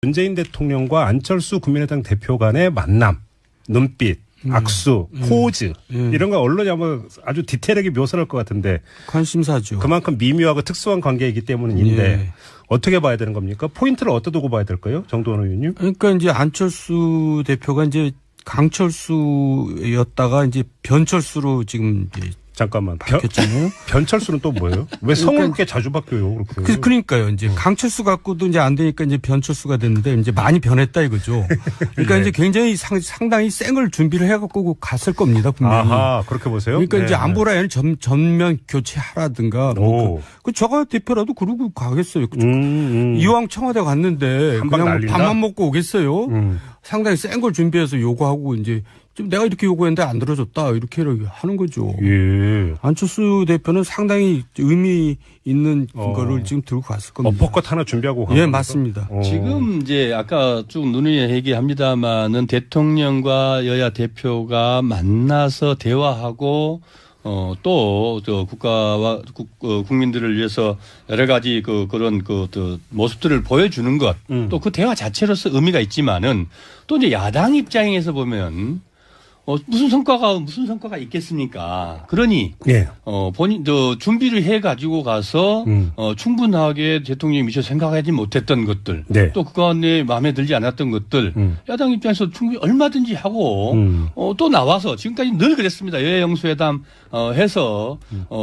문재인 대통령과 안철수 국민의당 대표 간의 만남, 눈빛, 악수, 포즈 이런 거 언론이 아마 아주 디테일하게 묘사할 것 같은데 관심사죠. 그만큼 미묘하고 특수한 관계이기 때문인데 어떻게 봐야 되는 겁니까? 포인트를 어디다 두고 봐야 될까요? 정도원 의원님? 그러니까 이제 안철수 대표가 이제 강철수였다가 이제 변철수로 지금 이제 잠깐만. 바뀌었잖아요. 변철수는 또 뭐예요? 왜 성을 그렇게 자주 바뀌어요? 그러니까요. 이제 강철수 갖고도 이제 안 되니까 이제 변철수가 됐는데 이제 많이 변했다 이거죠. 그러니까 네. 이제 굉장히 상당히 쌩을 준비를 해갖고 갔을 겁니다. 분명히. 아하, 그렇게 보세요? 그러니까 네. 이제 안보 라인을 전면 교체하라든가. 저가 대표라도 그러고 가겠어요. 이왕 청와대 갔는데 그냥 밥만 먹고 오겠어요. 상당히 센 걸 준비해서 요구하고 이제 좀 내가 이렇게 요구했는데 안 들어줬다 이렇게 하는 거죠. 예. 안철수 대표는 상당히 의미 있는 거를 지금 들고 갔을 겁니다. 어퍼컷 하나 준비하고 간 예, 겁니까? 맞습니다. 지금 이제 아까 쭉 누누이 얘기합니다마는 대통령과 여야 대표가 만나서 대화하고 또 저 국가와 국민들을 위해서 여러 가지 그런 모습들을 보여주는 것 또 그 대화 자체로서 의미가 있지만은 또 이제 야당 입장에서 보면 무슨 성과가 있겠습니까? 그러니 예. 본인 준비를 해 가지고 가서 충분하게 대통령이 미처 생각하지 못했던 것들, 네. 또 그간에 마음에 들지 않았던 것들, 야당 입장에서 충분히 얼마든지 하고 또 나와서 지금까지 늘 그랬습니다. 여야 영수회담 해서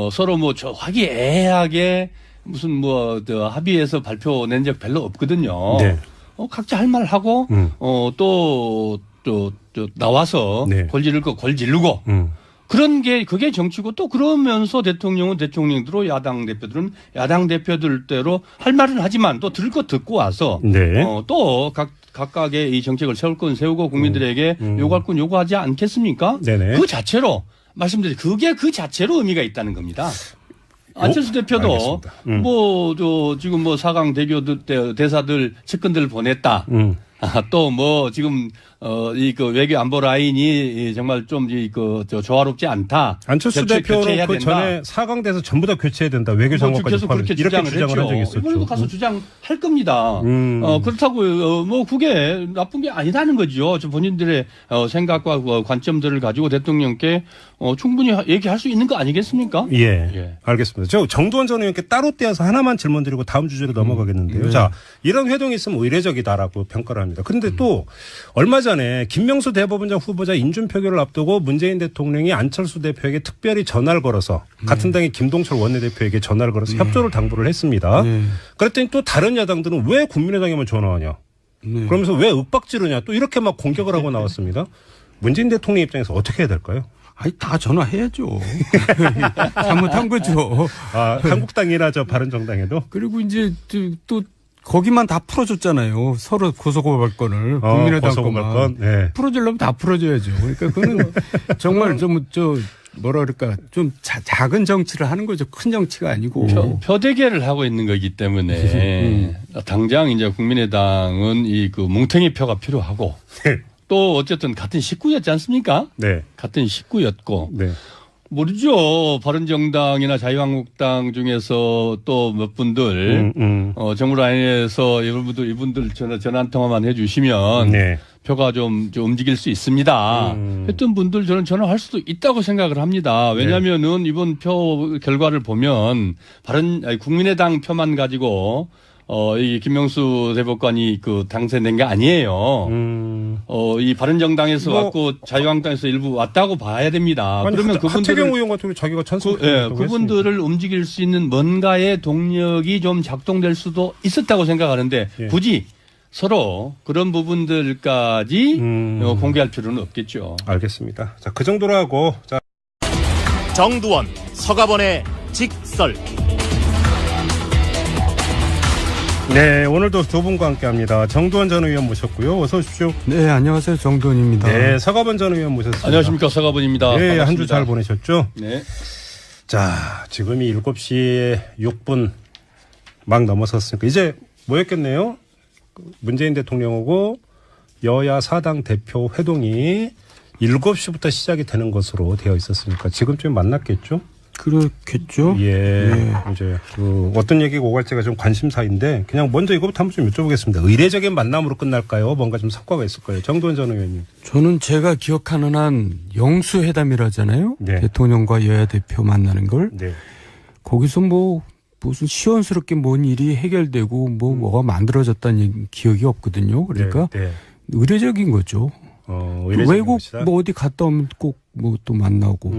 서로 뭐 화기애애하게 무슨 합의해서 발표 낸 적 별로 없거든요. 네. 각자 할 말 하고 또 나와서 네. 골 지르고 그런 게 그게 정치고 또 그러면서 대통령은 대통령대로 야당 대표들은 야당 대표들대로 할 말은 하지만 또 들을 거 듣고 와서 네. 또 각각의 이 정책을 세울 건 세우고 국민들에게 요구할 건 요구하지 않겠습니까? 네네. 그 자체로 말씀드린 그게 그 자체로 의미가 있다는 겁니다. 안철수 대표도 지금 4강 대교 대사들 측근들 보냈다. 또 지금 외교 안보 라인이 정말 좀 조화롭지 않다. 안철수 대표는 그 전에 4강 돼서 전부 다 교체해야 된다. 외교장관까지 계속 그렇게 이렇게 주장을 한 적이 했죠. 있었죠. 이번에도 가서 주장할 겁니다. 그렇다고 그게 나쁜 게 아니라는 거죠. 본인들의 생각과 관점들을 가지고 대통령께 충분히 얘기할 수 있는 거 아니겠습니까? 예. 알겠습니다. 저 정두원 전 의원께 따로 떼어서 하나만 질문 드리고 다음 주제로 넘어가겠는데요. 자, 이런 회동이 있으면 의례적이다라고 평가를 합니다. 그런데 또 얼마 전에 김명수 대법원장 후보자 인준 표결을 앞두고 문재인 대통령이 안철수 대표에게 특별히 전화를 걸어서 같은 당의 김동철 원내대표에게 전화를 걸어서 협조를 당부를 했습니다. 그랬더니 또 다른 야당들은 왜 국민의당에만 전화하냐. 그러면서 왜 윽박지르냐. 또 이렇게 막 공격을 하고 나왔습니다. 문재인 대통령 입장에서 어떻게 해야 될까요? 다 전화해야죠. 잘못한 거죠. 한국당이나 바른정당에도. 그리고 이제 또 거기만 다 풀어줬잖아요. 서로 고소고발건을 국민의당 고소고발건. 네. 풀어주려면 다 풀어줘야죠. 그러니까 그거는 정말 좀 작은 정치를 하는 거죠. 큰 정치가 아니고. 표대결을 하고 있는 거기 때문에 당장 이제 국민의당은 뭉탱이 표가 필요하고 또 어쨌든 같은 식구였지 않습니까? 네. 같은 식구였고. 네. 모르죠. 바른정당이나 자유한국당 중에서 또 몇 분들 정부 라인에서 이분들 전화 한 통화만 해주시면 네. 표가 좀 움직일 수 있습니다. 했던 분들 저는 전화할 수도 있다고 생각을 합니다. 왜냐하면은 이번 표 결과를 보면 국민의당 표만 가지고 이 김명수 대법관이 당선된 게 아니에요. 이 바른정당에서 왔고 자유한국당에서 일부 왔다고 봐야 됩니다. 그러면 하태경 의원 같은 경우 자기가 찬성했다고 그분들을 움직일 수 있는 뭔가의 동력이 좀 작동될 수도 있었다고 생각하는데 굳이 서로 그런 부분들까지 공개할 필요는 없겠죠. 알겠습니다. 자, 그 정도로 하고 정두원, 서가번의 직설. 네, 오늘도 두 분과 함께합니다. 정두원 전 의원 모셨고요. 어서 오십시오. 네, 안녕하세요. 정두원입니다. 네, 서가번 전 의원 모셨습니다. 안녕하십니까, 서가번입니다. 네, 한 주 잘 보내셨죠? 네. 자, 지금이 7시 6분 막 넘어섰으니까 이제 뭐였겠네요? 문재인 대통령하고 여야 4당 대표 회동이 7시부터 시작이 되는 것으로 되어 있었으니까 지금쯤 만났겠죠? 그렇겠죠. 예. 이제 어떤 얘기가 오갈지가 좀 관심사인데 그냥 먼저 이거부터 한번 좀 여쭤보겠습니다. 의례적인 만남으로 끝날까요? 뭔가 좀 성과가 있을 거예요. 정도원 전 의원님. 저는 제가 기억하는 한 영수회담이라잖아요. 네. 대통령과 여야 대표 만나는 걸. 네. 거기서 무슨 시원스럽게 뭔 일이 해결되고 뭐가 만들어졌다는 기억이 없거든요. 그러니까 네. 의례적인 거죠. 외국 것이다? 어디 갔다 오면 꼭 또 만나고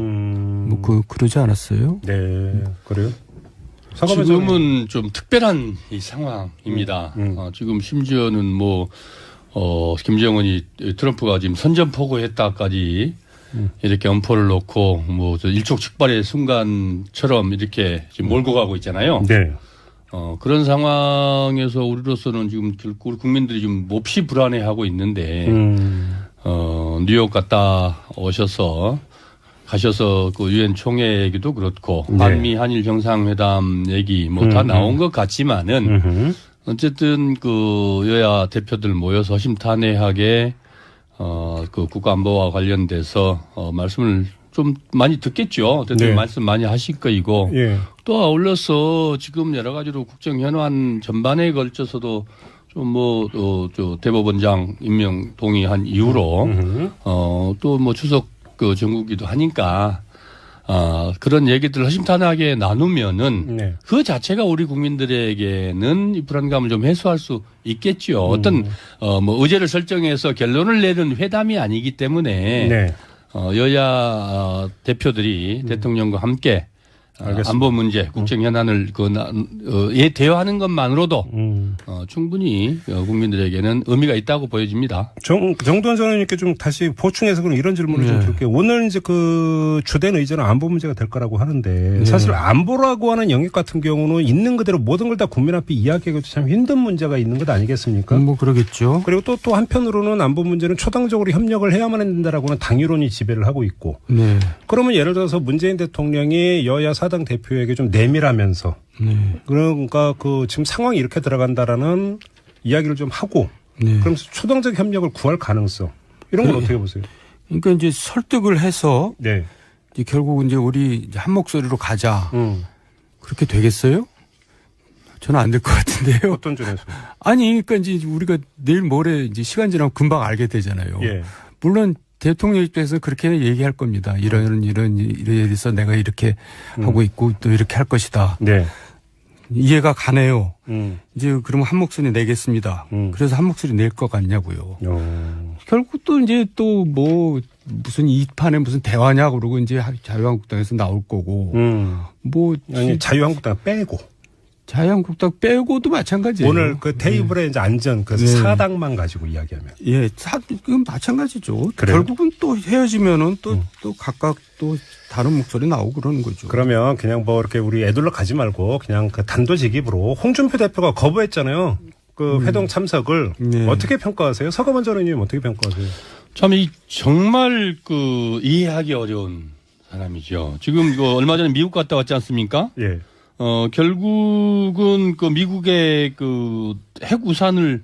그러지 않았어요? 네. 그래요? 지금은 좀 특별한 이 상황입니다. 지금 심지어는 김정은이 트럼프가 지금 선전포고했다까지 이렇게 엄포를 놓고 저 일촉즉발의 순간처럼 이렇게 지금 몰고 가고 있잖아요. 네. 그런 상황에서 우리로서는 지금 결국 우리 국민들이 좀 몹시 불안해하고 있는데 뉴욕 갔다 가셔서 그 유엔 총회 얘기도 그렇고 네. 한미 한일 정상회담 얘기 다 나온 것 같지만은 어쨌든 그 여야 대표들 모여서 허심탄회하게 그 국가안보와 관련돼서 말씀을 좀 많이 듣겠죠. 대통령 네. 말씀 많이 하실 거이고 예. 또 아울러서 지금 여러 가지로 국정 현안 전반에 걸쳐서도 좀 저 대법원장 임명 동의한 이후로 또 추석 그 정국기도 하니까 그런 얘기들 허심탄회하게 나누면은 네. 그 자체가 우리 국민들에게는 이 불안감을 좀 해소할 수 있겠죠. 어떤 의제를 설정해서 결론을 내는 회담이 아니기 때문에 네. 여야 대표들이 대통령과 함께 알겠습니다. 안보 문제, 국정 현안을 대화하는 것만으로도 충분히 국민들에게는 의미가 있다고 보여집니다. 정도원 전 의원님께 좀 다시 보충해서 그럼 이런 질문을 좀 드릴게요. 오늘 이제 그 주된 의제는 안보 문제가 될 거라고 하는데 사실 안보라고 하는 영역 같은 경우는 있는 그대로 모든 걸 다 국민 앞에 이야기하기도 참 힘든 문제가 있는 것 아니겠습니까? 그러겠죠. 그리고 또 한편으로는 안보 문제는 초당적으로 협력을 해야만 된다라고는 당위론이 지배를 하고 있고. 네. 그러면 예를 들어서 문재인 대통령이 여야 사당 대표에게 좀 내밀하면서 그러니까 지금 상황이 이렇게 들어간다라는 이야기를 좀 하고 그러면서 초당적 협력을 구할 가능성 이런 건 어떻게 보세요? 그러니까 이제 설득을 해서 네. 이제 결국 이제 우리 한 목소리로 가자. 그렇게 되겠어요? 저는 안 될 것 같은데요. 어떤 점에서? 아니, 그러니까 이제 우리가 내일 모레 이제 시간 지나면 금방 알게 되잖아요. 예. 물론 대통령 입장에서는 그렇게 얘기할 겁니다. 이런 일에 대해서 내가 이렇게 하고 있고 또 이렇게 할 것이다. 네. 이해가 가네요. 이제 그러면 한 목소리 내겠습니다. 그래서 한 목소리 낼 것 같냐고요. 결국 또 이제 또 무슨 이 판에 무슨 대화냐 그러고 이제 자유한국당에서 나올 거고 아니 자유한국당 빼고. 자유한국당 빼고도 마찬가지예요. 오늘 그 테이블에 이제 앉은 그 사당만 가지고 이야기하면. 예, 그건 마찬가지죠. 그래요? 결국은 또 헤어지면은 또 각각 또 다른 목소리 나오고 그러는 거죠. 그러면 그냥 이렇게 우리 애둘러 가지 말고 그냥 그 단도직입으로 홍준표 대표가 거부했잖아요. 그 회동 참석을 어떻게 평가하세요? 서가번 전 의원님 어떻게 평가하세요? 참 정말 이해하기 어려운 사람이죠. 지금 얼마 전에 미국 갔다 왔지 않습니까? 예. 결국은 미국의 핵 우산을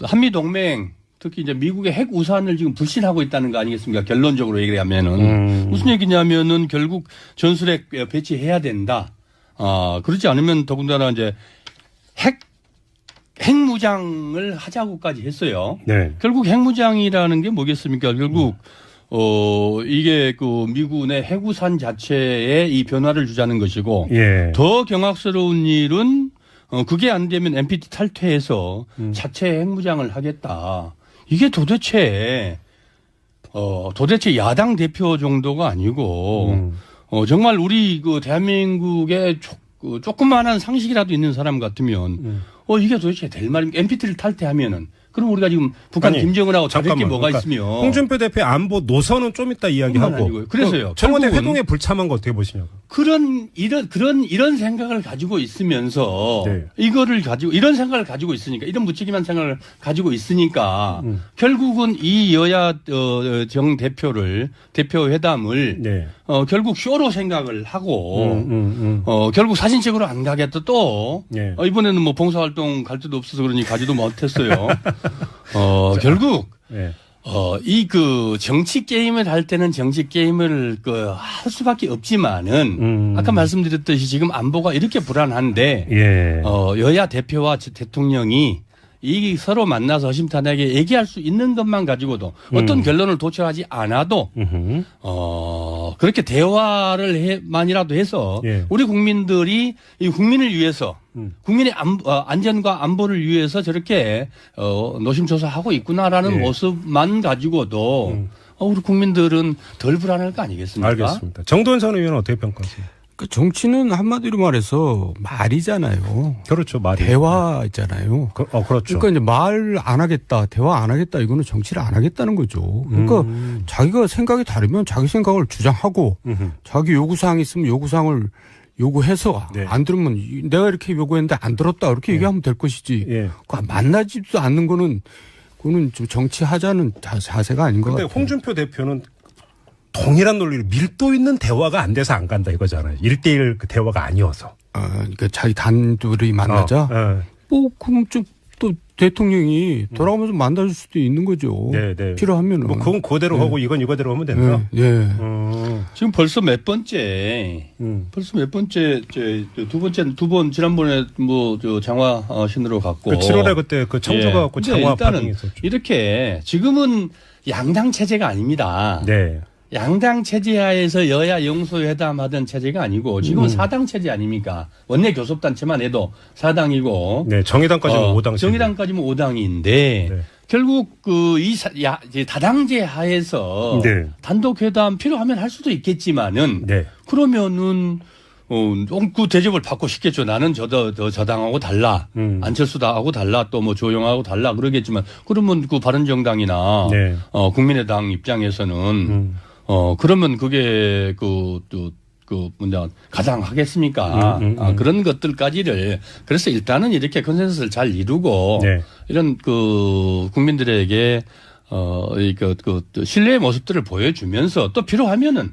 한미 동맹 특히 이제 미국의 핵 우산을 지금 불신하고 있다는 거 아니겠습니까? 결론적으로 얘기하면은 무슨 얘기냐면은 결국 전술핵 배치해야 된다. 그렇지 않으면 더군다나 이제 핵무장을 하자고까지 했어요. 네. 결국 핵무장이라는 게 뭐겠습니까? 결국 이게 미군의 핵우산 자체에 이 변화를 주자는 것이고 예. 더 경악스러운 일은 그게 안 되면 NPT 탈퇴해서 자체 핵무장을 하겠다. 이게 도대체 야당 대표 정도가 아니고 정말 우리 대한민국의 조그마한 상식이라도 있는 사람 같으면 이게 도대체 될 말입니까? NPT를 탈퇴하면은. 그럼 우리가 지금 북한 김정은하고 다를 게 뭐가 있으며. 홍준표 대표의 안보 노선은 좀 이따 이야기하고. 그래서요. 청와대 회동에 불참한 거 어떻게 보시냐고. 이런 생각을 가지고 있으면서 이거를 가지고 이런 생각을 가지고 있으니까 이런 무책임한 생각을 가지고 있으니까 결국은 이 여야 정 대표 회담을 결국 쇼로 생각을 하고 결국 사진 찍으러 안 가겠다 또 이번에는 봉사활동 갈 데도 없어서 그러니 가지도 못했어요. 결국 이 정치 게임을 할 때는 정치 게임을 할 수밖에 없지만은 아까 말씀드렸듯이 지금 안보가 이렇게 불안한데 예. 여야 대표와 대통령이 이 서로 만나서 허심탄회하게 얘기할 수 있는 것만 가지고도 어떤 결론을 도출하지 않아도 그렇게 대화를 만이라도 해서 예. 우리 국민들이 이 국민을 위해서 국민의 안전과 안보를 위해서 저렇게 노심초사하고 있구나라는 예. 모습만 가지고도 우리 국민들은 덜 불안할 거 아니겠습니까? 알겠습니다. 정도원 전 의원은 어떻게 평가하세요? 그 정치는 한마디로 말해서 말이잖아요. 그렇죠. 말이. 대화잖아요. 그렇죠. 그러니까 이제 말 안 하겠다, 대화 안 하겠다, 이거는 정치를 안 하겠다는 거죠. 그러니까 자기가 생각이 다르면 자기 생각을 주장하고 자기 요구사항이 있으면 요구사항을 요구해서 네. 안 들으면 내가 이렇게 요구했는데 안 들었다 이렇게 얘기하면 될 것이지. 예. 만나지도 않는 거는 그거는 좀 정치하자는 자세가 아닌 것 근데 같아요. 홍준표 대표는 동일한 논리로 밀도 있는 대화가 안 돼서 안 간다 이거잖아요. 1대1 그 대화가 아니어서. 그러니까 자기 단둘이 만나자. 뭐 그럼 좀 또 대통령이 돌아오면서 만나줄 수도 있는 거죠. 네, 네. 필요하면은. 뭐 그건 그대로 하고 이건 이거대로 하면 된다. 네. 지금 벌써 몇 번째, 두 번 지난번에 장화 신으러 갔고. 그 7월에 그때 그 청주 가갖고 장화 파동이 있었죠. 이렇게 지금은 양당 체제가 아닙니다. 네. 양당 체제 하에서 여야 영수회담 하던 체제가 아니고 지금은 사당 체제 아닙니까? 원내 교섭단체만 해도 사당이고. 네. 정의당까지는 5당. 정의당까지는 5당인데 네. 결국 다당제 하에서 네. 단독 회담 필요하면 할 수도 있겠지만은 네. 그러면은 그 대접을 받고 싶겠죠. 나는 저당하고 달라. 안철수당하고 달라. 또 뭐 조영하고 달라. 그러겠지만 그러면 그 바른정당이나 네. 국민의당 입장에서는 그러면 그게 가장하겠습니까? 그런 것들까지를 그래서 일단은 이렇게 컨센서스를 잘 이루고 네. 이런 국민들에게 신뢰의 모습들을 보여주면서 또 필요하면은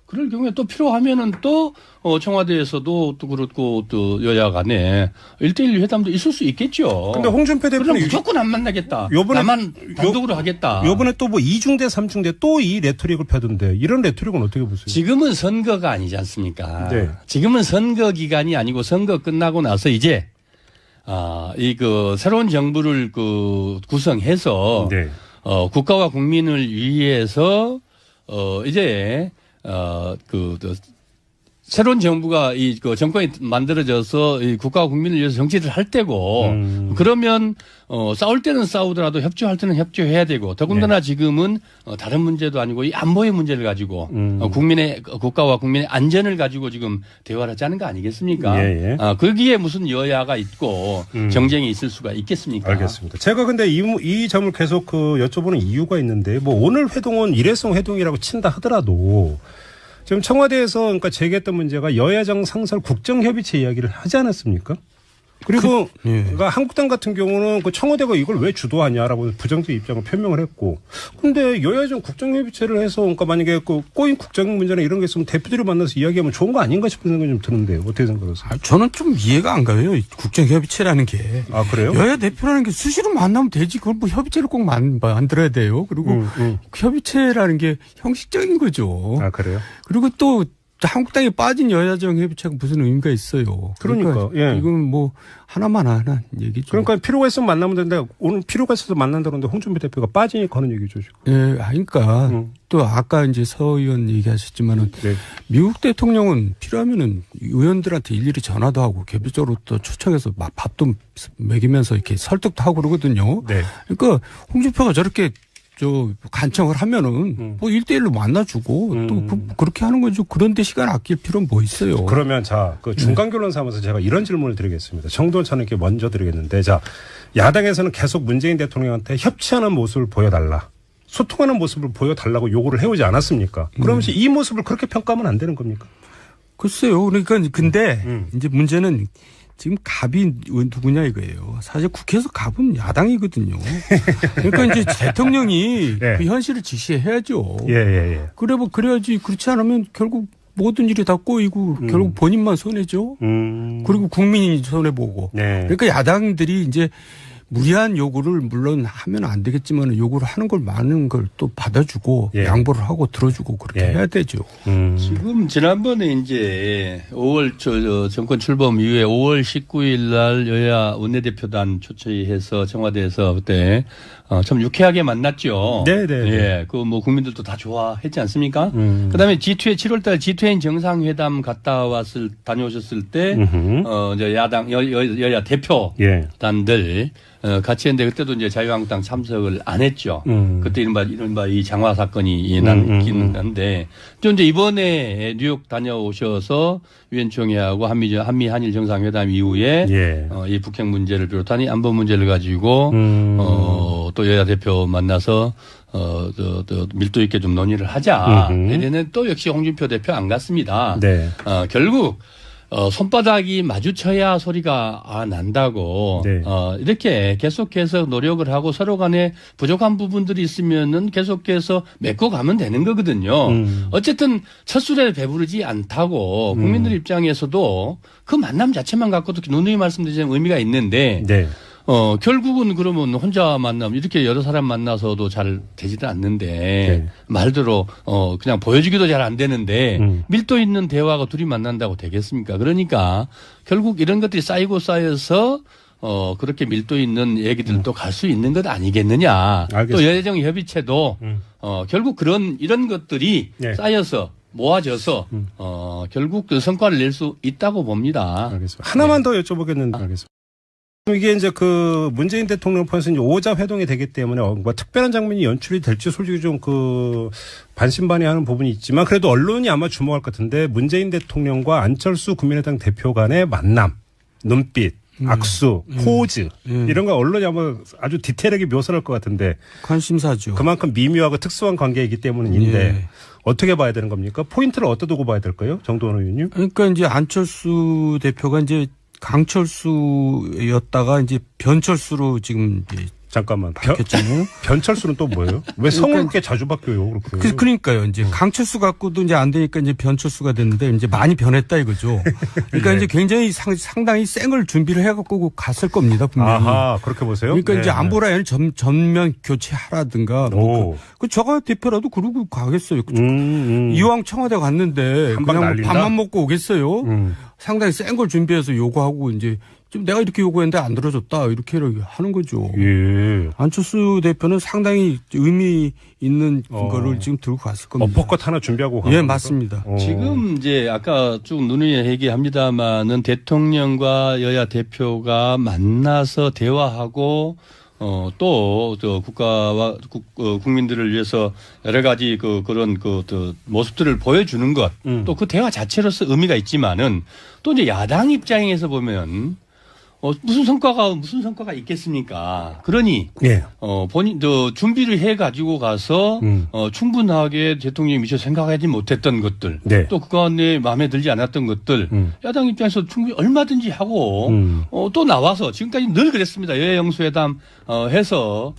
그럴 경우에 또 필요하면은 또 청와대에서도 또 그렇고 또 여야 간에 1대1 회담도 있을 수 있겠죠. 근데 홍준표 그럼 대표는 무조건 안 만나겠다. 나만 단독으로 하겠다. 요번에 또 뭐 2중대 3중대 또 이 레토릭을 펴던데 이런 레토릭은 어떻게 보세요? 지금은 선거가 아니지 않습니까? 네. 지금은 선거 기간이 아니고 선거 끝나고 나서 이제 새로운 정부를 구성해서 네. 국가와 국민을 위해서 이제 새로운 정부가 정권이 만들어져서 이 국가와 국민을 위해서 정치를 할 때고 그러면 싸울 때는 싸우더라도 협조할 때는 협조해야 되고 더군다나 지금은 다른 문제도 아니고 이 안보의 문제를 가지고 국가와 국민의 안전을 가지고 지금 대화를 하자는 거 아니겠습니까? 예, 예. 거기에 무슨 여야가 있고 정쟁이 있을 수가 있겠습니까? 알겠습니다. 제가 근데 이 점을 계속 여쭤보는 이유가 있는데 뭐 오늘 회동은 일회성 회동이라고 친다 하더라도 지금 청와대에서 그러니까 제기했던 문제가 여야정 상설 국정협의체 이야기를 하지 않았습니까? 그리고 그러니까 한국당 같은 경우는 청와대가 이걸 왜 주도하냐라고 부정적 입장을 표명을 했고, 근데 여야정 국정협의체를 해서 그러니까 만약에 꼬인 국정 문제나 이런 게 있으면 대표들이 만나서 이야기하면 좋은 거 아닌가 싶은 생각이 좀 드는데 어떻게 생각하세요? 저는 좀 이해가 안 가요. 국정협의체라는 게. 아 그래요? 여야 대표라는 게 수시로 만나면 되지. 그걸 뭐 협의체를 꼭 만들어야 돼요. 그리고 협의체라는 게 형식적인 거죠. 아 그래요? 그리고 또 한국당에 빠진 여야정 협의체가 무슨 의미가 있어요. 그러니까 예. 이건 뭐 하나만 하는 얘기죠. 그러니까 필요가 있으면 만나면 되는데 오늘 필요가 있어서 만난다는데 홍준표 대표가 빠지니까 하는 얘기죠 지금. 예, 그러니까 또 아까 이제 서 의원 얘기하셨지만은 네. 미국 대통령은 필요하면은 의원들한테 일일이 전화도 하고 개별적으로 또 초청해서 밥도 먹이면서 이렇게 설득도 하고 그러거든요. 네. 그러니까 홍준표가 저렇게 간청을 하면은 뭐 1대1로 만나주고 또 그렇게 하는 거죠. 그런데 시간 아낄 필요는 뭐 있어요. 그러면 중간 결론 삼아서 제가 이런 질문을 드리겠습니다. 정도원 차는께 먼저 드리겠는데 야당에서는 계속 문재인 대통령한테 협치하는 모습을 보여달라. 소통하는 모습을 보여달라고 요구를 해오지 않았습니까? 그러면서 이 모습을 그렇게 평가하면 안 되는 겁니까? 글쎄요. 그러니까 근데 이제 문제는 지금 갑이 누구냐 이거예요. 사실 국회에서 갑은 야당이거든요. 그러니까 이제 대통령이 네. 그 현실을 지시해야죠. 예. 그래야지. 그렇지 않으면 결국 모든 일이 다 꼬이고 결국 본인만 손해죠. 그리고 국민이 손해보고. 네. 그러니까 야당들이 이제 무리한 요구를 물론 하면 안 되겠지만 요구를 하는 걸 많은 걸 또 받아주고 예. 양보를 하고 들어주고 그렇게 예. 해야 되죠. 지금 지난번에 이제 5월 정권 출범 이후에 5월 19일 날 여야 원내대표단 초청해서 청와대에서 그때 참 유쾌하게 만났죠. 네네. 예, 그 뭐 국민들도 다 좋아했지 않습니까? 그다음에 G20 7월달 G20 정상회담 다녀오셨을 때 이제 여야 대표단들 같이 했는데 그때도 이제 자유한국당 참석을 안 했죠. 그때 이른바 이 장화 사건이 난기는 한데 또 이제 이번에 뉴욕 다녀오셔서 유엔 총회하고 한미 한일 정상회담 이후에 예. 이 북핵 문제를 비롯한 이 안보 문제를 가지고 또 여야 대표 만나서 밀도 있게 좀 논의를 하자. 이래는 또 역시 홍준표 대표 안 갔습니다. 네. 결국 손바닥이 마주쳐야 소리가 난다고 네. 이렇게 계속해서 노력을 하고 서로 간에 부족한 부분들이 있으면은 계속해서 메꿔 가면 되는 거거든요. 어쨌든 첫 술에 배부르지 않다고 국민들 입장에서도 그 만남 자체만 갖고도 누누이 말씀드리자면 의미가 있는데 네. 결국은 그러면 혼자 만남 이렇게 여러 사람 만나서도 잘 되지도 않는데 네. 말대로 그냥 보여주기도 잘 안 되는데 밀도 있는 대화가 둘이 만난다고 되겠습니까? 그러니까 결국 이런 것들이 쌓이고 쌓여서 그렇게 밀도 있는 얘기들도 갈 수 있는 것 아니겠느냐. 알겠습니다. 또 여야정 협의체도 결국 이런 것들이 네. 쌓여서 모아져서 결국 그 성과를 낼 수 있다고 봅니다. 알겠습니다. 하나만 더 여쭤보겠는데 알겠습니다. 이게 이제 그 문재인 대통령 편에서 이제 5자 회동이 되기 때문에 뭐 특별한 장면이 연출이 될지 솔직히 좀 그 반신반의하는 부분이 있지만 그래도 언론이 아마 주목할 것 같은데 문재인 대통령과 안철수 국민의당 대표 간의 만남, 눈빛, 악수, 포즈 이런 거 언론이 아마 아주 디테일하게 묘사할 것 같은데 관심사죠. 그만큼 미묘하고 특수한 관계이기 때문인데 예. 어떻게 봐야 되는 겁니까? 포인트를 어디다 두고 봐야 될까요? 정도원 의원님? 그러니까 이제 안철수 대표가 이제 강철수였다가 이제 변철수로 지금 이제 잠깐만. 바뀌었잖아요. 변철수는 또 뭐예요? 왜 성을 그렇게 자주 바뀌어요? 그렇게. 그러니까요. 이제 강철수 갖고도 이제 안 되니까 이제 변철수가 됐는데 이제 많이 변했다 이거죠. 그러니까 네. 이제 굉장히 상당히 센 걸 준비를 해갖고 갔을 겁니다. 분명히. 아하, 그렇게 보세요? 그러니까 네, 이제 안보 라인을 전면 교체하라든가. 오. 저가 대표라도 그러고 가겠어요. 이왕 청와대 갔는데 한방 그냥 날린다? 밥만 먹고 오겠어요. 상당히 센 걸 준비해서 요구하고 이제 좀 내가 이렇게 요구했는데 안 들어줬다 이렇게 하는 거죠. 예. 안철수 대표는 상당히 의미 있는 거를 지금 들고 갔을 겁니다. 어퍼컷 하나 준비하고 간 예, 겁니까? 맞습니다. 지금 이제 아까 쭉 누누이 얘기합니다마는 대통령과 여야 대표가 만나서 대화하고 또 국가와 국민들을 위해서 여러 가지 그런 모습들을 보여주는 것 또 그 대화 자체로서 의미가 있지만은 또 이제 야당 입장에서 보면 무슨 성과가 있겠습니까? 그러니 예. 본인 준비를 해 가지고 가서 충분하게 대통령이 미처 생각하지 못했던 것들, 네. 또 그간에 마음에 들지 않았던 것들, 야당 입장에서 충분히 얼마든지 하고 또 나와서 지금까지 늘 그랬습니다. 여야 영수회담 해서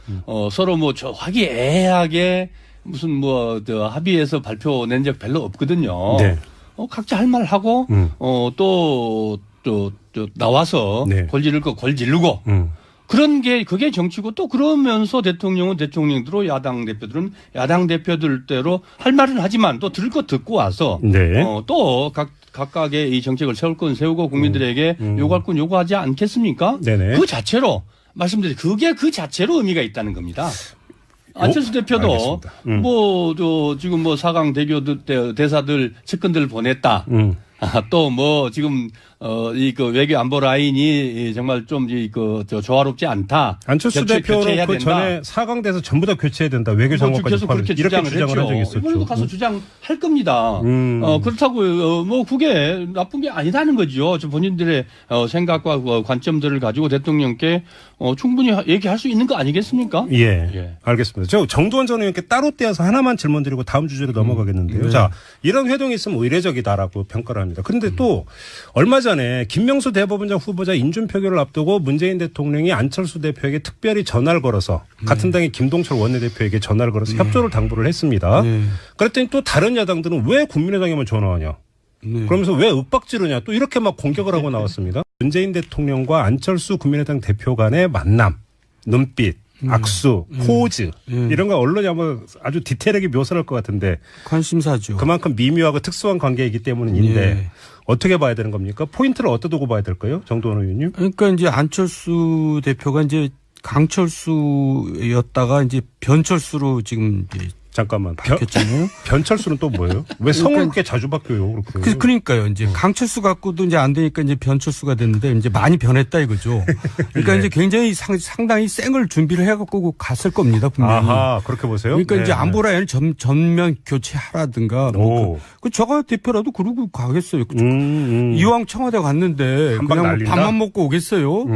서로 뭐 화기애애하게 무슨 합의해서 발표 낸 적 별로 없거든요. 네. 각자 할 말 하고 또 나와서 네. 골 지르고 그런 게 그게 정치고 또 그러면서 대통령은 대통령대로 야당 대표들은 야당 대표들대로 할 말은 하지만 또 들을 거 듣고 와서 네. 또 각각의 이 정책을 세울 건 세우고 국민들에게 요구할 건 요구하지 않겠습니까? 네네. 그 자체로 말씀드린 그게 그 자체로 의미가 있다는 겁니다. 안철수 대표도 알겠습니다. 지금 4강 대사들 측근들 보냈다. 또 지금 외교 안보 라인이 정말 좀 조화롭지 않다. 안철수 대표는 그 전에 4강돼서 전부 다 교체해야 된다. 외교장관까지 계속 그렇게 이렇게 주장을 한 적이 했죠. 이번에도 있었죠. 가서 주장할 겁니다. 그렇다고 그게 나쁜 게 아니라는 거죠. 본인들의 생각과 관점들을 가지고 대통령께 충분히 얘기할 수 있는 거 아니겠습니까? 예. 알겠습니다. 저 정두원 전 의원께 따로 떼어서 하나만 질문 드리고 다음 주제로 넘어가겠는데요. 자, 이런 회동이 있으면 의례적이다라고 평가를 합니다. 그런데 또 얼마 전에 김명수 대법원장 후보자 인준 표결을 앞두고 문재인 대통령이 안철수 대표에게 특별히 전화를 걸어서 같은 당의 김동철 원내대표에게 전화를 걸어서 협조를 당부를 했습니다. 그랬더니 또 다른 야당들은 왜 국민의당에만 전화하냐. 그러면서 왜 윽박지르냐 또 이렇게 막 공격을 하고 나왔습니다. 문재인 대통령과 안철수 국민의당 대표 간의 만남, 눈빛, 악수, 포즈 이런 거 언론이 아마 아주 디테일하게 묘사할 것 같은데 관심사죠. 그만큼 미묘하고 특수한 관계이기 때문인데 어떻게 봐야 되는 겁니까? 포인트를 어디다 두고 봐야 될까요? 정도원 의원님? 그러니까 이제 안철수 대표가 이제 강철수였다가 이제 변철수로 지금 이제 잠깐만. 바뀌었잖아요. 변철수는 또 뭐예요? 왜 성을 그렇게 자주 바뀌어요? 그렇게. 그러니까요. 이제 강철수 갖고도 이제 안 되니까 이제 변철수가 됐는데 이제 많이 변했다 이거죠. 그러니까 이제 굉장히 상당히 쌩을 준비를 해갖고 갔을 겁니다. 분명히. 아하, 그렇게 보세요? 그러니까 이제 안보 라인을 전면 교체하라든가. 저가 대표라도 그러고 가겠어요. 이왕 청와대 갔는데 그냥 밥만 먹고 오겠어요.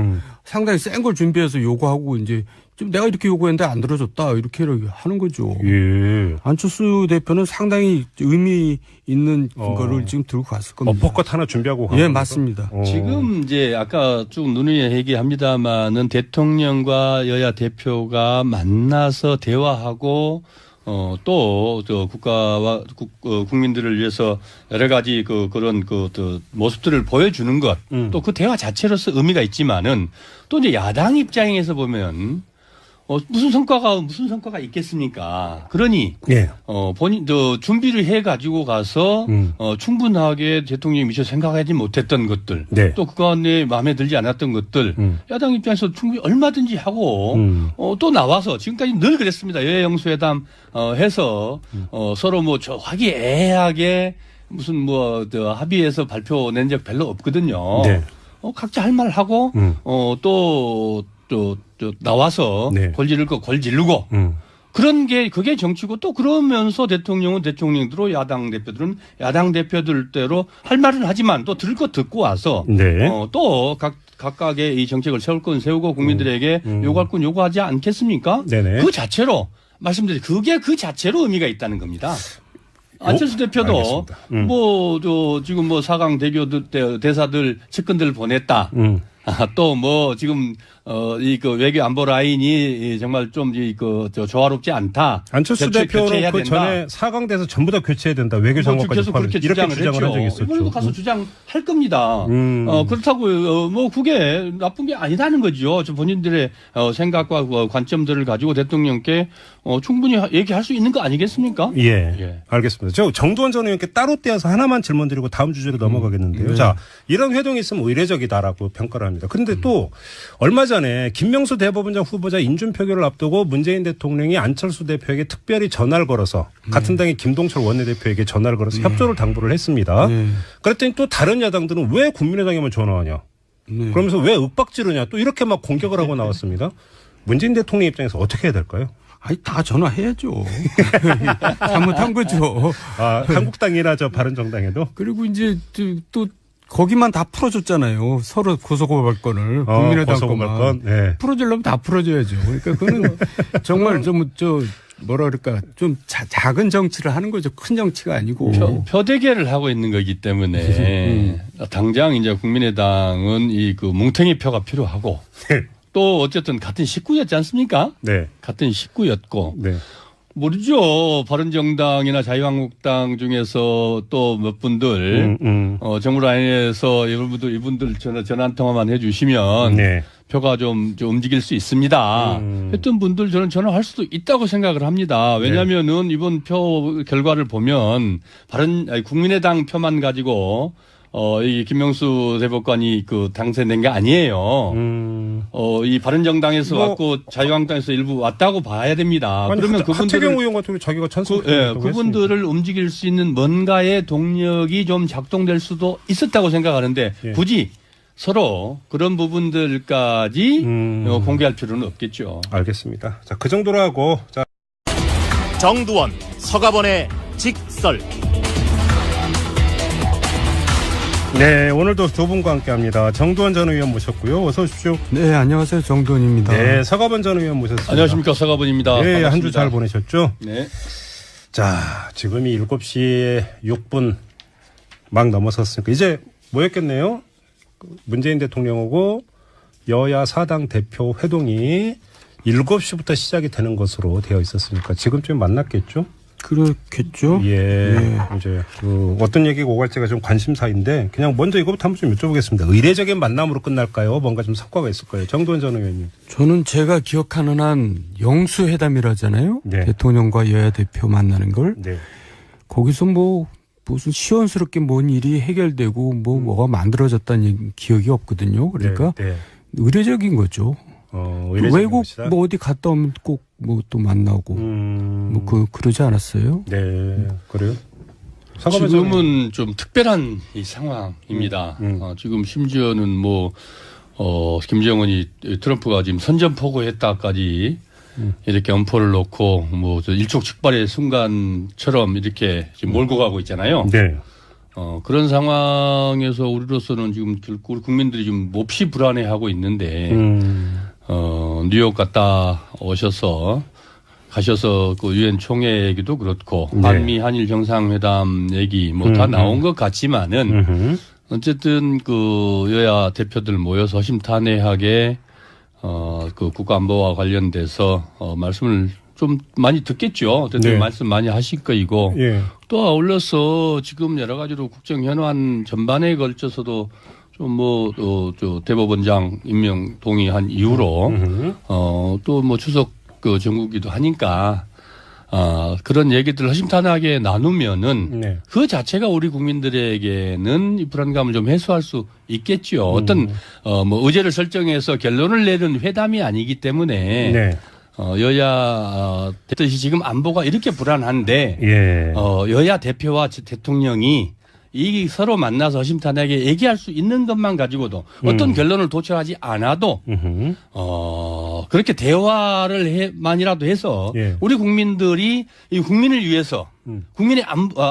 상당히 센 걸 준비해서 요구하고 이제 좀 내가 이렇게 요구했는데 안 들어줬다 이렇게 하는 거죠. 예. 안철수 대표는 상당히 의미 있는 거를 지금 들고 갔을 겁니다. 어퍼컷 하나 준비하고 예, 맞습니다. 지금 이제 아까 쭉 누누이 얘기합니다마는 대통령과 여야 대표가 만나서 대화하고 또 국가와 국민들을 위해서 여러 가지 그런 모습들을 보여주는 것 또 그 대화 자체로서 의미가 있지만은 또 이제 야당 입장에서 보면 무슨 성과가 있겠습니까? 그러니 본인 준비를 해 가지고 가서 충분하게 대통령이 미처 생각하지 못했던 것들 또 그간에 마음에 들지 않았던 것들 야당 입장에서 충분히 얼마든지 하고 또 나와서 지금까지 늘 그랬습니다. 여야 영수회담 해서 서로 뭐 화기애애하게 무슨 합의해서 발표 낸 적 별로 없거든요. 각자 할 말 하고 또 나와서 골 지를 거 골 지르고 그게 정치고 또 그러면서 대통령은 대통령대로 야당 대표들은 야당 대표들대로 할 말은 하지만 또 들을 거 듣고 와서 또 각각의 이 정책을 세울 건 세우고 국민들에게 요구할 건 요구하지 않겠습니까? 그 자체로 말씀드린 그게 그 자체로 의미가 있다는 겁니다. 안철수 대표도 지금 4강 대교 대사들 측근들 보냈다. 또 지금 외교 안보 라인이 정말 좀 조화롭지 않다. 안철수 대표는 그 전에 4강 돼서 전부 다 교체해야 된다. 외교장관까지 계속 그렇게 주장을 한 적이 있었죠. 이번에도 가서 주장할 겁니다. 그렇다고 그게 나쁜 게 아니다는 거죠. 본인들의 생각과 관점들을 가지고 대통령께 충분히 얘기할 수 있는 거 아니겠습니까? 예. 알겠습니다. 저 정두원 전 의원께 따로 떼어서 하나만 질문 드리고 다음 주제로 넘어가겠는데요. 자, 이런 회동이 있으면 의례적이다라고 평가를 합니다. 그런데 또 얼마 전에 김명수 대법원장 후보자 인준 표결을 앞두고 문재인 대통령이 안철수 대표에게 특별히 전화를 걸어서 같은 당의 김동철 원내대표에게 전화를 걸어서 협조를 당부를 했습니다. 그랬더니 또 다른 야당들은 왜 국민의당에만 전화하냐. 그러면서 왜 윽박지르냐. 또 이렇게 막 공격을 하고 나왔습니다. 문재인 대통령 입장에서 어떻게 해야 될까요? 다 전화해야죠. 잘못한 거죠. 한국당이나 바른정당에도. 그리고 이제 또 거기만 다 풀어줬잖아요. 서로 고소고발건을 국민의당 거만 풀어주려면 다 풀어줘야죠. 그러니까 그거는 정말 좀 작은 정치를 하는 거죠. 큰 정치가 아니고 표대결을 하고 있는 거기 때문에 당장 이제 국민의당은 뭉텅이 표가 필요하고 또 어쨌든 같은 식구였지 않습니까? 같은 식구였고. 모르죠. 바른정당이나 자유한국당 중에서 또 몇 분들 정부 라인에서 이분들 전화 한 통화만 해주시면 표가 좀 움직일 수 있습니다. 했던 분들 저는 전화할 수도 있다고 생각을 합니다. 왜냐하면은 이번 표 결과를 보면 국민의당 표만 가지고 이 김명수 대법관이 당선된 게 아니에요. 이 바른정당에서 왔고 자유한국당에서 일부 왔다고 봐야 됩니다. 그러면 하태경 의원 같은 경우 자기가 찬성했다고 그분들을 움직일 수 있는 뭔가의 동력이 좀 작동될 수도 있었다고 생각하는데 굳이 서로 그런 부분들까지 공개할 필요는 없겠죠. 알겠습니다. 자, 그 정도로 하고 정두원, 서가번의 직설. 네, 오늘도 두 분과 함께합니다. 정두원 전 의원 모셨고요. 어서 오십시오. 네, 안녕하세요. 정두원입니다. 네, 서가번 전 의원 모셨습니다. 안녕하십니까, 서가번입니다. 네, 한 주 잘 보내셨죠? 네. 자, 지금이 7시 6분 막 넘어섰으니까 이제 뭐였겠네요? 문재인 대통령하고 여야 4당 대표 회동이 7시부터 시작이 되는 것으로 되어 있었으니까 지금쯤 만났겠죠? 그렇겠죠. 예. 이제 어떤 얘기가 오갈지가 좀 관심사인데 그냥 먼저 이거부터 한번 좀 여쭤보겠습니다. 의례적인 만남으로 끝날까요? 뭔가 좀 성과가 있을까요? 정도원 전 의원님. 저는 제가 기억하는 한 영수회담이라잖아요. 네. 대통령과 여야 대표 만나는 걸. 네. 거기서 무슨 시원스럽게 뭔 일이 해결되고 뭐가 만들어졌다는 기억이 없거든요. 그러니까 네. 의례적인 거죠. 외국 것이다? 어디 갔다 오면 꼭 또 만나고 그러지 않았어요? 네. 그래요? 지금은 좀 특별한 이 상황입니다. 지금 심지어는 김정은이 트럼프가 지금 선전포고했다까지 이렇게 엄포를 놓고 일촉즉발의 순간처럼 이렇게 지금 몰고 가고 있잖아요. 네. 그런 상황에서 우리로서는 지금 결국 우리 국민들이 좀 몹시 불안해하고 있는데 뉴욕 갔다 가셔서 그 유엔 총회 얘기도 그렇고 네. 한미 한일 정상회담 얘기 다 나온 것 같지만은 어쨌든 그 여야 대표들 모여서 허심탄회하게 그 국가안보와 관련돼서 말씀을 좀 많이 듣겠죠. 대통령 네. 말씀 많이 하실 거이고 예. 또 아울러서 지금 여러 가지로 국정 현안 전반에 걸쳐서도 저 대법원장 임명 동의한 이후로 또 추석 그 정국기도 하니까 그런 얘기들 허심탄회하게 나누면은 네. 그 자체가 우리 국민들에게는 이 불안감을 좀 해소할 수 있겠죠. 어떤 의제를 설정해서 결론을 내는 회담이 아니기 때문에 네. 여야 뜻이 지금 안보가 이렇게 불안한데 예. 여야 대표와 대통령이 이 서로 만나서 허심탄회하게 얘기할 수 있는 것만 가지고도 어떤 결론을 도출하지 않아도 그렇게 대화를 만이라도 해서 예. 우리 국민들이 이 국민을 위해서 국민의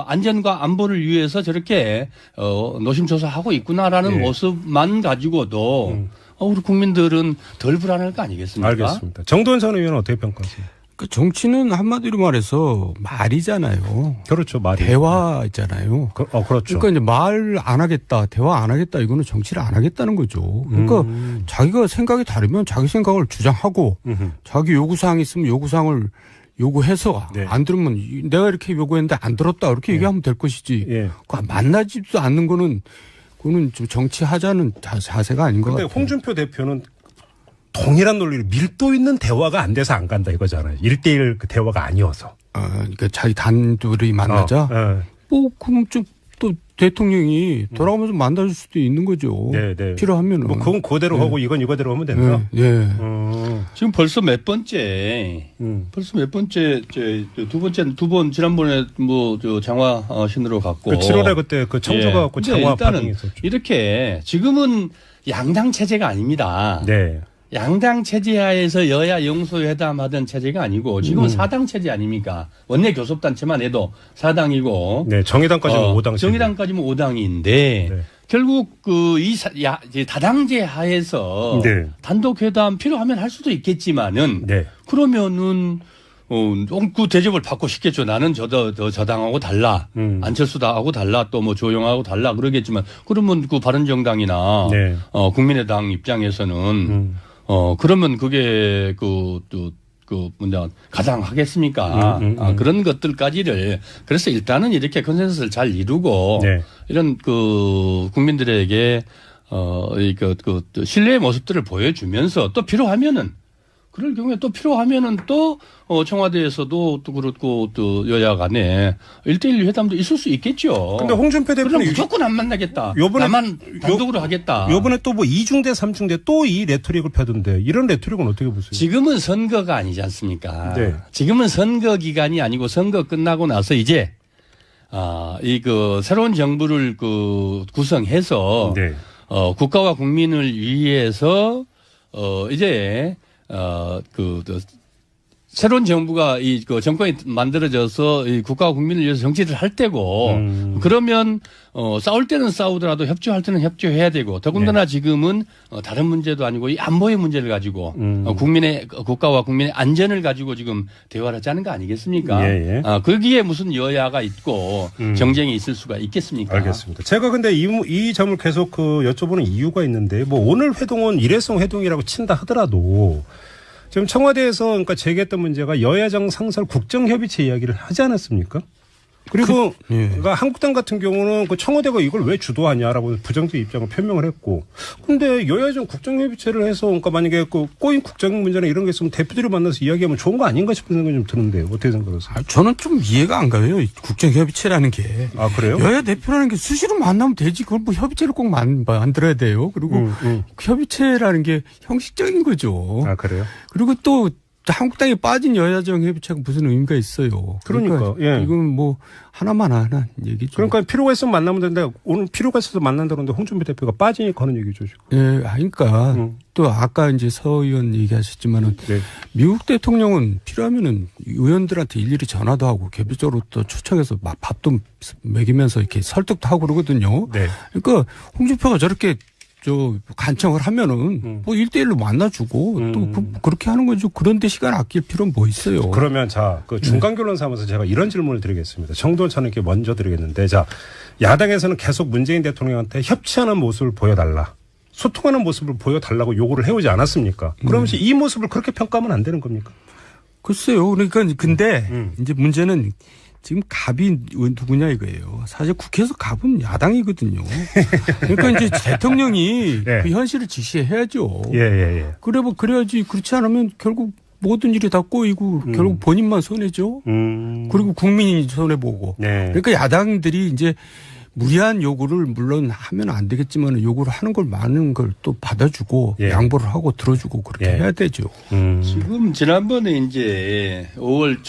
안전과 안보를 위해서 저렇게 노심초사하고 있구나라는 예. 모습만 가지고도 우리 국민들은 덜 불안할 거 아니겠습니까? 알겠습니다. 정도원 전 의원은 어떻게 평가하세요? 그 정치는 한마디로 말해서 말이잖아요. 그렇죠. 말이. 대화잖아요. 그렇죠. 그러니까 이제 말 안 하겠다, 대화 안 하겠다, 이거는 정치를 안 하겠다는 거죠. 그러니까 자기가 생각이 다르면 자기 생각을 주장하고 자기 요구사항이 있으면 요구사항을 요구해서 네. 안 들으면 내가 이렇게 요구했는데 안 들었다 이렇게 얘기하면 될 것이지. 예. 만나지도 않는 거는 그거는 좀 정치하자는 자세가 아닌 것 근데 같아요. 홍준표 대표는 동일한 논리로 밀도 있는 대화가 안 돼서 안 간다 이거잖아요. 1대1 그 대화가 아니어서. 그러니까 자기 단둘이 만나자. 그럼 좀 또 대통령이 돌아오면서 만나줄 수도 있는 거죠. 네. 필요하면은. 그건 그대로 하고 이건 이거대로 하면 된다. 네. 지금 벌써 몇 번째, 두 번 지난번에 저 장화신으로 갔고. 그 7월에 그때 그 청주가 갖고 장화 파동이 있었죠. 이렇게 지금은 양당 체제가 아닙니다. 네. 양당 체제 하에서 여야 영수회담하던 체제가 아니고 지금은 사당 체제 아닙니까? 원내 교섭단체만 해도 사당이고. 네. 정의당까지는 5당. 정의당까지는 5당인데 네. 결국 다당제 하에서 네. 단독 회담 필요하면 할 수도 있겠지만은 네. 그러면은 그 대접을 받고 싶겠죠. 나는 저당하고 달라. 안철수당하고 달라. 또 조영하고 달라. 그러겠지만 그러면 그 바른정당이나 네. 국민의당 입장에서는 그러면 그게 가당하겠습니까? 그런 것들까지를 그래서 일단은 이렇게 컨센서스를 잘 이루고 네. 이런 국민들에게 신뢰의 모습들을 보여주면서 또 필요하면은 그럴 경우에 또 필요하면은 또 청와대에서도 또 그렇고 또 여야 간에 1대1 회담도 있을 수 있겠죠. 근데 홍준표 그럼 대표는 무조건 안 만나겠다. 나만 단독으로 하겠다. 요번에 또 2중대 3중대 또 이 레토릭을 펴던데 이런 레토릭은 어떻게 보세요? 지금은 선거가 아니지 않습니까? 네. 지금은 선거 기간이 아니고 선거 끝나고 나서 이제 새로운 정부를 구성해서 네. 국가와 국민을 위해서 이제 새로운 정부가 정권이 만들어져서 이 국가와 국민을 위해서 정치를 할 때고 그러면 싸울 때는 싸우더라도 협조할 때는 협조해야 되고 더군다나 지금은 다른 문제도 아니고 이 안보의 문제를 가지고 국가와 국민의 안전을 가지고 지금 대화를 하자는 거 아니겠습니까? 예. 거기에 무슨 여야가 있고 정쟁이 있을 수가 있겠습니까? 알겠습니다. 제가 근데 이 점을 계속 여쭤보는 이유가 있는데 오늘 회동은 일회성 회동이라고 친다 하더라도 지금 청와대에서 그러니까 제기했던 문제가 여야정 상설 국정협의체 이야기를 하지 않았습니까? 그리고 그러니까 한국당 같은 경우는 그 청와대가 이걸 왜 주도하냐라고 부정적 입장을 표명을 했고, 근데 여야정 국정협의체를 해서 그러니까 만약에 그 꼬인 국정 문제나 이런 게 있으면 대표들이 만나서 이야기하면 좋은 거 아닌가 싶은 생각이 좀 드는데요. 어떻게 생각하세요? 저는 좀 이해가 안 가요. 국정협의체라는 게. 아, 그래요? 여야 대표라는 게 수시로 만나면 되지. 그걸 뭐 협의체를 꼭 만들어야 돼요. 그리고 협의체라는 게 형식적인 거죠. 아, 그래요? 그리고 또 한국당에 빠진 여야정 협의체가 무슨 의미가 있어요. 그러니까 예. 이건 뭐 하나만 하는 얘기죠. 그러니까 필요가 있으면 만나면 되는데 오늘 필요가 있어서 만난다는데 홍준표 대표가 빠지니까 하는 얘기죠 지금. 예, 그러니까 또 아까 이제 서 의원 얘기하셨지만은 네. 미국 대통령은 필요하면은 의원들한테 일일이 전화도 하고 개별적으로 또 초청해서 밥도 먹이면서 이렇게 설득도 하고 그러거든요. 네. 그러니까 홍준표가 저렇게 간청을 하면은 뭐 1대1로 만나주고 또 그렇게 하는 거죠. 그런데 시간 아낄 필요는 뭐 있어요. 그러면 자, 그 중간 결론 삼아서 제가 이런 질문을 드리겠습니다. 정도원 차관님께 먼저 드리겠는데, 자, 야당에서는 계속 문재인 대통령한테 협치하는 모습을 보여달라, 소통하는 모습을 보여달라고 요구를 해오지 않았습니까? 그러면서 이 모습을 그렇게 평가하면 안 되는 겁니까? 글쎄요. 그러니까 근데 이제 문제는 지금 갑이 누구냐 이거예요. 사실 국회에서 갑은 야당이거든요. 그러니까 이제 대통령이 예. 그 현실을 지시해야죠. 예. 그래야지. 그렇지 않으면 결국 모든 일이 다 꼬이고 결국 본인만 손해죠. 그리고 국민이 손해보고. 네. 그러니까 야당들이 이제 무리한 요구를 물론 하면 안 되겠지만 요구를 하는 걸 많은 걸 또 받아주고 예. 양보를 하고 들어주고 그렇게 예. 해야 되죠. 지금 지난번에 이제 5월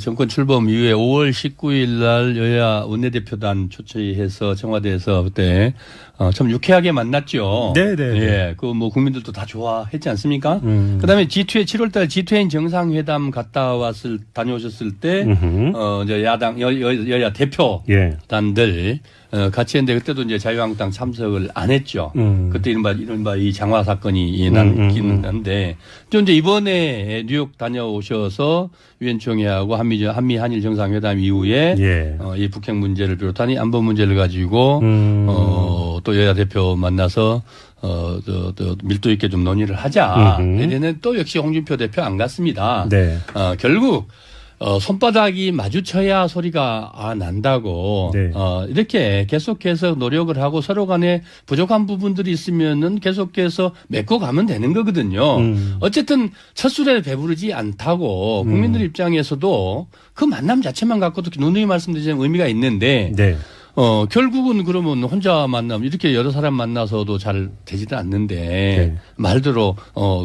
정권 출범 이후에 5월 19일 날 여야 원내대표단 초청해서 청와대에서 그때 참 유쾌하게 만났죠. 네네. 예, 그 뭐 국민들도 다 좋아했지 않습니까? 그다음에 G20 7월달 G20 정상회담 다녀오셨을 때 이제 야당 여야 대표단들 같이 했는데 그때도 이제 자유한국당 참석을 안 했죠. 그때 이른바 이 장화 사건이 난긴 한데 또 이제 이번에 뉴욕 다녀오셔서 유엔 총회하고 한미 한일 정상회담 이후에 예. 이 북핵 문제를 비롯한 이 안보 문제를 가지고 또 여야 대표 만나서 밀도 있게 좀 논의를 하자. 이제는 또 역시 홍준표 대표 안 갔습니다. 네. 결국 손바닥이 마주쳐야 소리가 난다고 네. 이렇게 계속해서 노력을 하고 서로 간에 부족한 부분들이 있으면은 계속해서 메꿔 가면 되는 거거든요. 어쨌든 첫 술에 배부르지 않다고 국민들 입장에서도 그 만남 자체만 갖고도 누누이 말씀드리자면 의미가 있는데 네. 결국은 그러면 혼자 만나면 이렇게 여러 사람 만나서도 잘 되지도 않는데 네. 말대로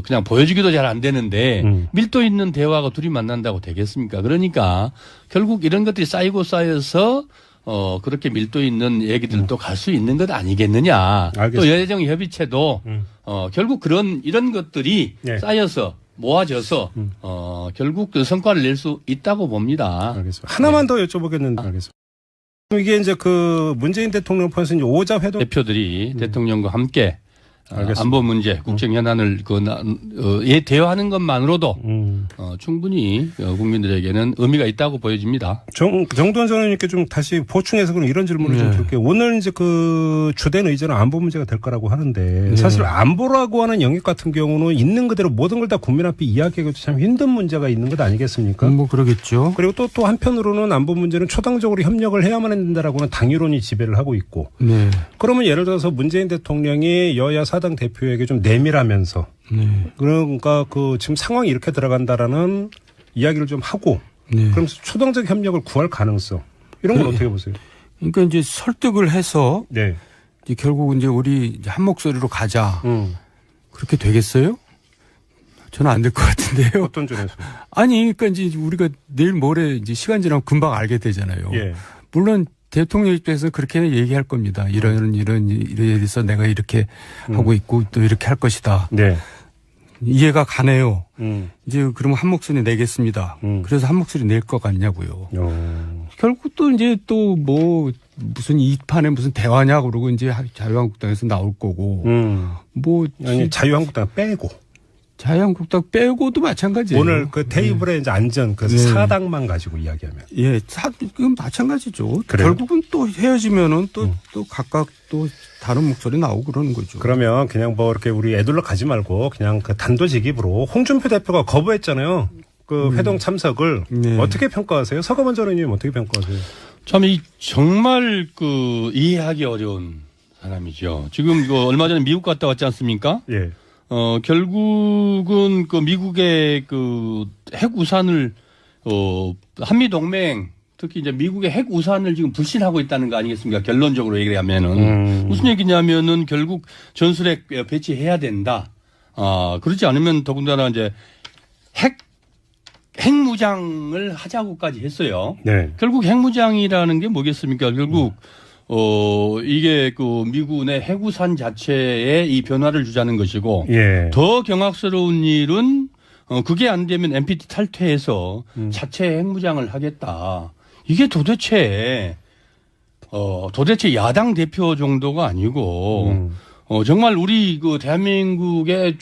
그냥 보여주기도 잘 안 되는데 밀도 있는 대화가 둘이 만난다고 되겠습니까? 그러니까 결국 이런 것들이 쌓여서 그렇게 밀도 있는 얘기들도 갈 수 있는 것 아니겠느냐. 알겠습니다. 또 여야정 협의체도 결국 이런 것들이 네. 쌓여서 모아져서 결국 그 성과를 낼 수 있다고 봅니다. 알겠습니다. 하나만 더 여쭤보겠는데. 알겠습니다. 이게 이제 그 문재인 대통령 포함해서 이제 5자 회동 대표들이 대통령과 함께 알겠습니다. 안보 문제, 국정 현안을 대화하는 것만으로도 충분히 국민들에게는 의미가 있다고 보여집니다. 정도원 전 의원님께 좀 다시 보충해서 그럼 이런 질문을 좀 드릴게요. 오늘 이제 그 주된 의제는 안보 문제가 될 거라고 하는데 사실 안보라고 하는 영역 같은 경우는 있는 그대로 모든 걸 다 국민 앞에 이야기하기도 참 힘든 문제가 있는 것 아니겠습니까? 뭐 그러겠죠. 그리고 또 한편으로는 안보 문제는 초당적으로 협력을 해야만 된다라고는 당위론이 지배를 하고 있고. 네. 그러면 예를 들어서 문재인 대통령이 여야 사당 대표에게 좀 내밀하면서 그러니까 그 지금 상황이 이렇게 들어간다라는 이야기를 좀 하고 그러면서 초당적 협력을 구할 가능성 이런 건 어떻게 보세요? 그러니까 이제 설득을 해서 네. 이제 결국 이제 우리 이제 한 목소리로 가자. 그렇게 되겠어요? 저는 안 될 것 같은데요. 어떤 점에서? 아니, 그러니까 이제 우리가 내일 모레 이제 시간 지나면 금방 알게 되잖아요. 예. 물론 대통령 입장에서는 그렇게 얘기할 겁니다. 이런 일에 대해서 내가 이렇게 하고 있고 또 이렇게 할 것이다. 네. 이해가 가네요. 이제 그러면 한 목소리 내겠습니다. 그래서 한 목소리 낼 것 같냐고요. 결국 또 이제 또 뭐 무슨 이 판에 무슨 대화냐 그러고 이제 자유한국당에서 나올 거고. 뭐 아니 자유한국당 빼고. 자유한국당 빼고도 마찬가지예요. 오늘 그 테이블에 이제 앉은 그 사당만 가지고 이야기하면. 예, 그건 마찬가지죠. 그래요? 결국은 또 헤어지면은 또 각각 또 다른 목소리 나오고 그러는 거죠. 그러면 그냥 뭐 이렇게 우리 애둘러 가지 말고 그냥 그 단도직입으로 홍준표 대표가 거부했잖아요. 그 회동 참석을 네. 어떻게 평가하세요? 서가번 전 의원님 어떻게 평가하세요? 참 정말 이해하기 어려운 사람이죠. 지금 이거 얼마 전에 미국 갔다 왔지 않습니까? 예. 결국은 미국의 핵 우산을 한미 동맹 특히 이제 미국의 핵 우산을 지금 불신하고 있다는 거 아니겠습니까? 결론적으로 얘기하면은 무슨 얘기냐면은 결국 전술핵 배치해야 된다. 그렇지 않으면 더군다나 이제 핵무장을 하자고까지 했어요. 네. 결국 핵무장이라는 게 뭐겠습니까? 결국 이게 미군의 핵우산 자체에 이 변화를 주자는 것이고 예. 더 경악스러운 일은 그게 안 되면 NPT 탈퇴해서 자체 핵무장을 하겠다. 이게 도대체 야당 대표 정도가 아니고 정말 우리 대한민국의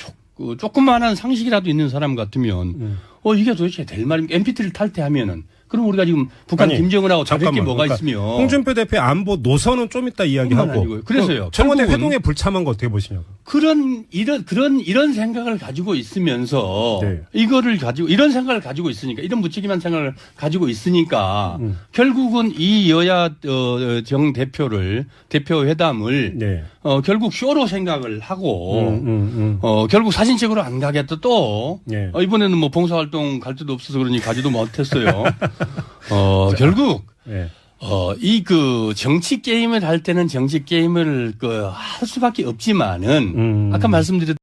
조그마한 상식이라도 있는 사람 같으면 이게 도대체 될 말입니까? NPT를 탈퇴하면은. 그럼 우리가 지금 북한 김정은하고 다를 게 뭐가 있으면. 홍준표 대표의 안보 노선은 좀 이따 이야기하고. 그래서요. 청와대 회동에 불참한 거 어떻게 보시냐고. 이런 생각을 가지고 있으면서 네. 이런 생각을 가지고 있으니까 이런 무책임한 생각을 가지고 있으니까 결국은 이 여야 정 대표 회담을 네. 결국 쇼로 생각을 하고 결국 사진 찍으러 안 가겠다 또 네. 이번에는 뭐 봉사활동 갈 데도 없어서 그러니 가지도 못했어요. 결국 네. 정치 게임을 할 때는 정치 게임을 할 수밖에 없지만은 아까 말씀드렸던